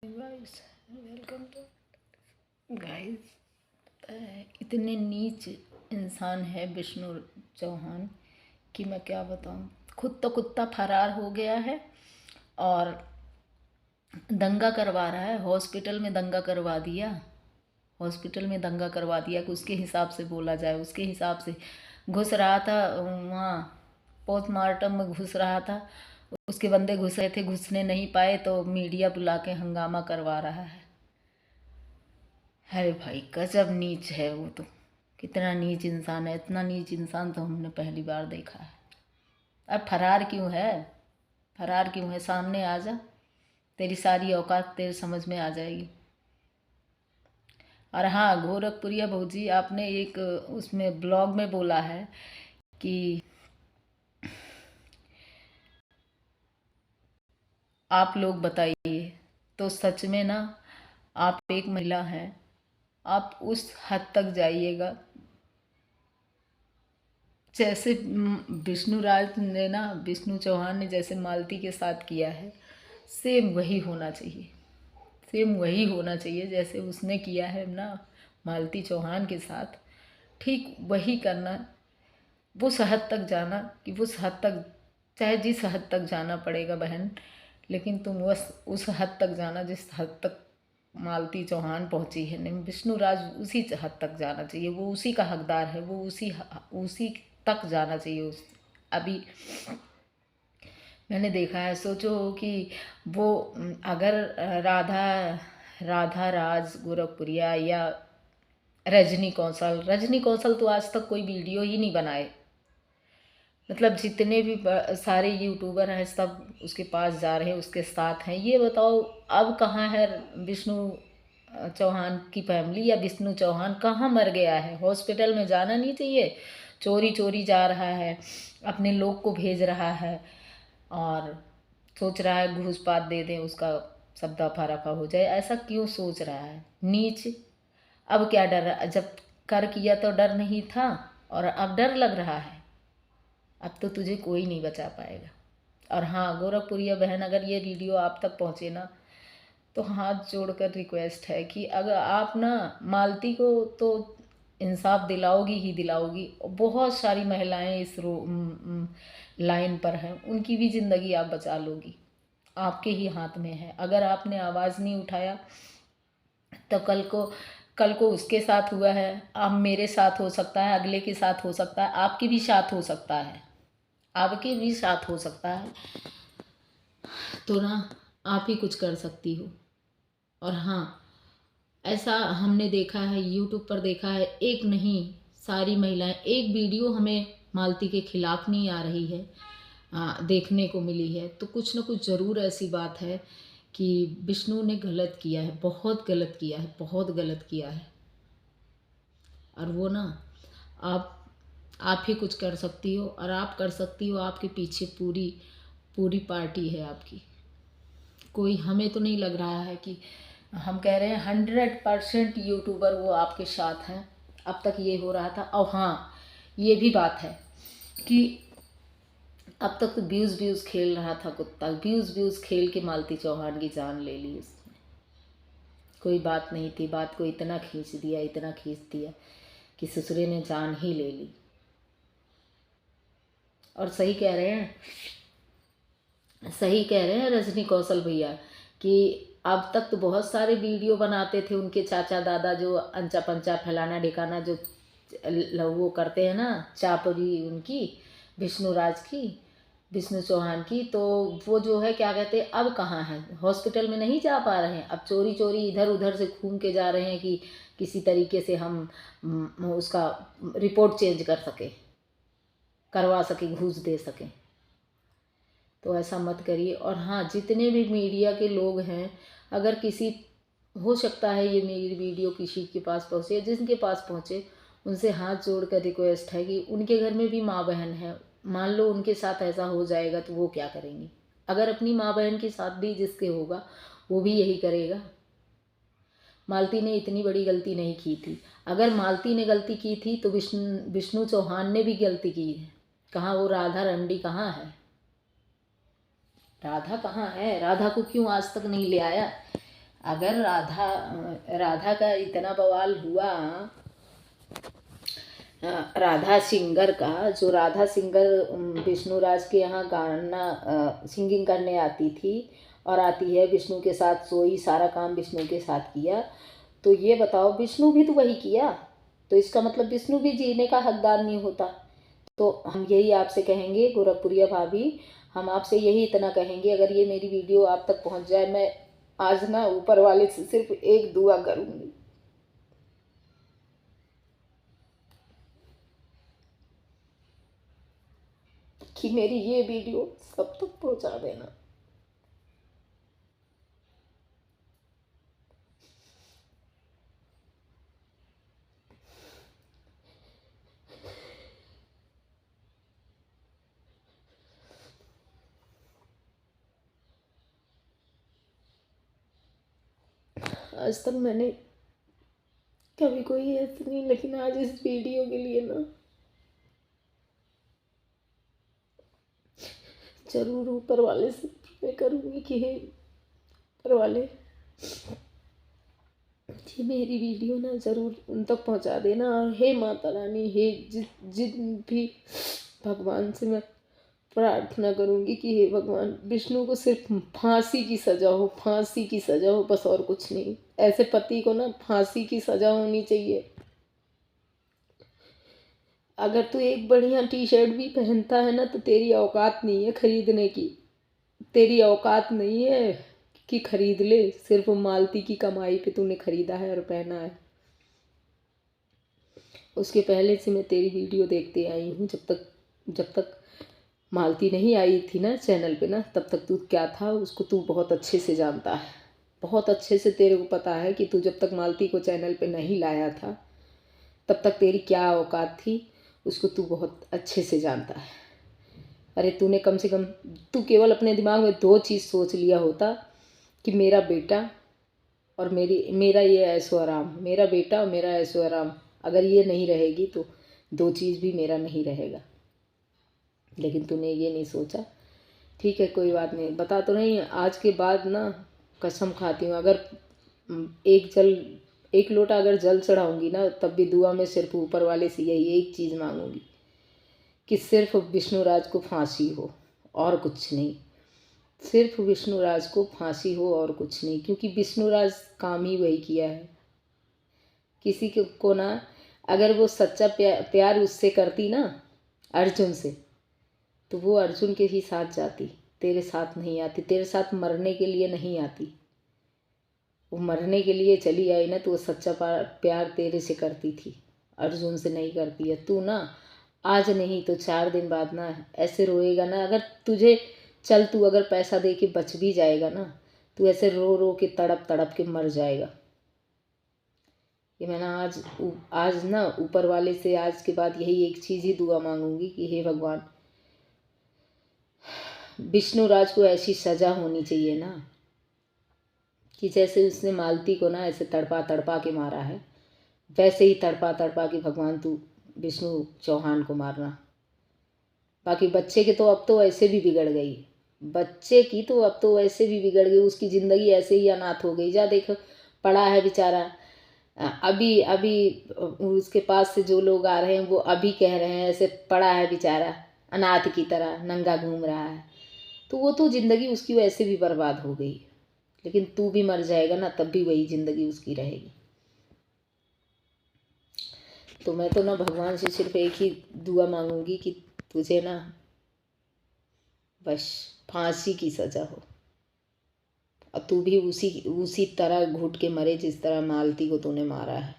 Guys, welcome to guys. इतने नीच इंसान है विष्णु चौहान कि मैं क्या बताऊं। खुद तो कुत्ता फरार हो गया है और दंगा करवा रहा है। हॉस्पिटल में दंगा करवा दिया। हॉस्पिटल में दंगा करवा दिया कि उसके हिसाब से बोला जाए। उसके हिसाब से घुस रहा था वहाँ पोस्टमार्टम में, घुस रहा था। उसके बंदे घुस रहे थे, घुसने नहीं पाए तो मीडिया बुला के हंगामा करवा रहा है। अरे भाई गजब नीच है वो तो। कितना नीच इंसान है। इतना नीच इंसान तो हमने पहली बार देखा है। अब फरार क्यों है? फरार क्यों है? सामने आ जा, तेरी सारी औकात तेरे समझ में आ जाएगी। और हाँ, गोरखपुरिया भौजी, आपने एक उसमें ब्लॉग में बोला है कि आप लोग बताइए, तो सच में ना, आप एक महिला हैं, आप उस हद तक जाइएगा जैसे विष्णुराज ने ना, विष्णु चौहान ने जैसे मालती के साथ किया है, सेम वही होना चाहिए। सेम वही होना चाहिए जैसे उसने किया है ना मालती चौहान के साथ, ठीक वही करना। वो हद तक जाना कि उस हद तक, चाहे जिस हद तक जाना पड़ेगा बहन, लेकिन तुम बस उस हद तक जाना जिस हद तक मालती चौहान पहुंची है। नहीं, विष्णुराज उसी हद तक जाना चाहिए। वो उसी का हकदार है। वो उसी तक जाना चाहिए। उस अभी मैंने देखा है, सोचो कि वो अगर राधा राधा राज गोरखपुरिया या रजनी कौशल तो आज तक कोई वीडियो ही नहीं बनाए। मतलब जितने भी सारे यूट्यूबर हैं सब उसके पास जा रहे हैं, उसके साथ हैं। ये बताओ अब कहाँ है विष्णु चौहान की फैमिली, या विष्णु चौहान कहाँ मर गया है? हॉस्पिटल में जाना नहीं चाहिए? चोरी चोरी जा रहा है, अपने लोग को भेज रहा है और सोच रहा है घूस पात दे दें, उसका सब दफा रफा हो जाए। ऐसा क्यों सोच रहा है? नीच। अब क्या डर? जब कर किया तो डर नहीं था और अब डर लग रहा है। अब तो तुझे कोई नहीं बचा पाएगा। और हाँ, गोरखपुरिया बहन, अगर ये वीडियो आप तक पहुँचे ना, तो हाथ जोड़कर रिक्वेस्ट है कि अगर आप ना मालती को तो इंसाफ दिलाओगी ही दिलाओगी। बहुत सारी महिलाएं इस लाइन पर हैं, उनकी भी ज़िंदगी आप बचा लोगी। आपके ही हाथ में है। अगर आपने आवाज़ नहीं उठाया तो कल को उसके साथ हुआ है, अब मेरे साथ हो सकता है, अगले के साथ हो सकता है, आपके भी साथ हो सकता है। आपके भी साथ हो सकता है। तो ना, आप ही कुछ कर सकती हो। और हाँ, ऐसा हमने देखा है, यूट्यूब पर देखा है, एक नहीं सारी महिलाएं, एक वीडियो हमें मालती के खिलाफ नहीं आ रही है, देखने को मिली है। तो कुछ ना कुछ ज़रूर ऐसी बात है कि विष्णु ने गलत किया है, बहुत गलत किया है, बहुत गलत किया है। और वो ना, आप ही कुछ कर सकती हो। और आप कर सकती हो, आपके पीछे पूरी पूरी पार्टी है आपकी। कोई, हमें तो नहीं लग रहा है कि, हम कह रहे हैं 100% यूट्यूबर वो आपके साथ हैं। अब तक ये हो रहा था। और हाँ, ये भी बात है कि अब तक तो व्यूज़ खेल रहा था कुत्ता, व्यूज़ खेल के मालती चौहान की जान ले ली उसने। कोई बात नहीं थी, बात को इतना खींच दिया, इतना खींच दिया कि ससुरे ने जान ही ले ली। और सही कह रहे हैं, सही कह रहे हैं रजनी कौशल भैया कि अब तक तो बहुत सारे वीडियो बनाते थे उनके चाचा दादा, जो अंचा पंचा फैलाना ढिकाना जो वो करते हैं ना, चापरी उनकी, विष्णुराज की, विष्णु चौहान की। तो वो जो है क्या कहते हैं, अब कहाँ है? हॉस्पिटल में नहीं जा पा रहे हैं। अब चोरी चोरी इधर उधर से घूम के जा रहे हैं कि किसी तरीके से हम उसका रिपोर्ट चेंज कर सके, करवा सके, घूस दे सकें। तो ऐसा मत करिए। और हाँ, जितने भी मीडिया के लोग हैं, अगर किसी, हो सकता है ये मेरी वीडियो किसी के पास पहुँचे, जिनके पास पहुँचे उनसे हाथ जोड़ कर रिक्वेस्ट है कि उनके घर में भी माँ बहन है। मान लो उनके साथ ऐसा हो जाएगा तो वो क्या करेंगी? अगर अपनी माँ बहन के साथ भी जिसके होगा, वो भी यही करेगा। मालती ने इतनी बड़ी गलती नहीं की थी। अगर मालती ने गलती की थी तो विष्णु चौहान ने भी गलती की है। कहाँ वो राधा रंडी कहाँ है? राधा कहाँ है? राधा को क्यों आज तक नहीं ले आया? अगर राधा का इतना बवाल हुआ, राधा सिंगर का, जो राधा सिंगर विष्णुराज के यहाँ गाना सिंगिंग करने आती थी और आती है, विष्णु के साथ सोई, सारा काम विष्णु के साथ किया, तो ये बताओ विष्णु भी तो वही किया, तो इसका मतलब विष्णु भी जीने का हकदार नहीं होता। तो हम यही आपसे कहेंगे गोरखपुरिया भाभी, हम आपसे यही इतना कहेंगे, अगर ये मेरी वीडियो आप तक पहुंच जाए, मैं आज ना ऊपर वाले से सिर्फ एक दुआ करूंगी कि मेरी ये वीडियो सब तक पहुंचा देना। आज तक मैंने कभी कोई ऐसे नहीं, लेकिन आज इस वीडियो के लिए ना जरूर ऊपर वाले से मैं करूँगी कि हे ऊपर वाले, ये मेरी वीडियो ना ज़रूर उन तक पहुंचा देना। और हे माता रानी, हे जिन भी भगवान से मैं प्रार्थना करूंगी कि हे भगवान, विष्णु को सिर्फ फांसी की सज़ा हो, फांसी की सज़ा हो, बस और कुछ नहीं। ऐसे पति को ना फांसी की सज़ा होनी चाहिए। अगर तू एक बढ़िया टी शर्ट भी पहनता है ना, तो तेरी औकात नहीं है खरीदने की, तेरी औकात नहीं है कि खरीद ले, सिर्फ मालती की कमाई पे तूने खरीदा है और पहना है। उसके पहले से मैं तेरी वीडियो देखते आई हूँ, जब तक मालती नहीं आई थी ना चैनल पे ना, तब तक तू क्या था उसको तू बहुत अच्छे से जानता है, बहुत अच्छे से तेरे को पता है कि तू जब तक मालती को चैनल पे नहीं लाया था तब तक तेरी क्या औकात थी, उसको तू बहुत अच्छे से जानता है। अरे तूने कम से कम, तू केवल अपने दिमाग में दो चीज़ सोच लिया होता कि मेरा बेटा और मेरा ये ऐशो आराम, मेरा बेटा और मेरा ऐशो आराम, अगर ये नहीं रहेगी तो दो चीज़ भी मेरा नहीं रहेगा। लेकिन तूने ये नहीं सोचा। ठीक है, कोई बात नहीं, बता तो नहीं, आज के बाद ना कसम खाती हूँ, अगर एक लोटा अगर जल चढ़ाऊँगी ना, तब भी दुआ में सिर्फ ऊपर वाले से यही एक चीज़ मांगूंगी कि सिर्फ विष्णुराज को फांसी हो और कुछ नहीं, सिर्फ विष्णुराज को फांसी हो और कुछ नहीं। क्योंकि विष्णुराज काम ही वही किया है। किसी को ना, अगर वो सच्चा प्यार उससे करती ना, अर्जुन से, तो वो अर्जुन के ही साथ जाती, तेरे साथ नहीं आती, तेरे साथ मरने के लिए नहीं आती। वो मरने के लिए चली आई ना, तो वो सच्चा प्यार तेरे से करती थी, अर्जुन से नहीं करती है। तू ना आज नहीं तो 4 दिन बाद ना ऐसे रोएगा ना, अगर तुझे, चल तू अगर पैसा दे के बच भी जाएगा ना, तू ऐसे रो रो के तड़प तड़प के मर जाएगा। ये मैं ना आज ना ऊपर वाले से आज के बाद यही एक चीज़ ही दुआ मांगूंगी कि हे भगवान, विष्णुराज को ऐसी सज़ा होनी चाहिए ना कि जैसे उसने मालती को ना ऐसे तड़पा तड़पा के मारा है, वैसे ही तड़पा तड़पा के भगवान तू विष्णु चौहान को मारना। बाकी बच्चे के तो अब तो ऐसे भी बिगड़ गई, बच्चे की तो अब तो ऐसे भी बिगड़ गई, उसकी ज़िंदगी ऐसे ही अनाथ हो गई। जा देख, पड़ा है बेचारा, अभी अभी उसके पास से जो लोग आ रहे हैं वो अभी कह रहे हैं ऐसे पड़ा है बेचारा, अनाथ की तरह नंगा घूम रहा है। तो वो तो ज़िंदगी उसकी वैसे भी बर्बाद हो गई, लेकिन तू भी मर जाएगा ना, तब भी वही ज़िंदगी उसकी रहेगी। तो मैं तो ना भगवान से सिर्फ एक ही दुआ मांगूंगी कि तुझे ना बस फांसी की सज़ा हो, और तू भी उसी तरह घुट के मरे जिस तरह मालती को तूने मारा है।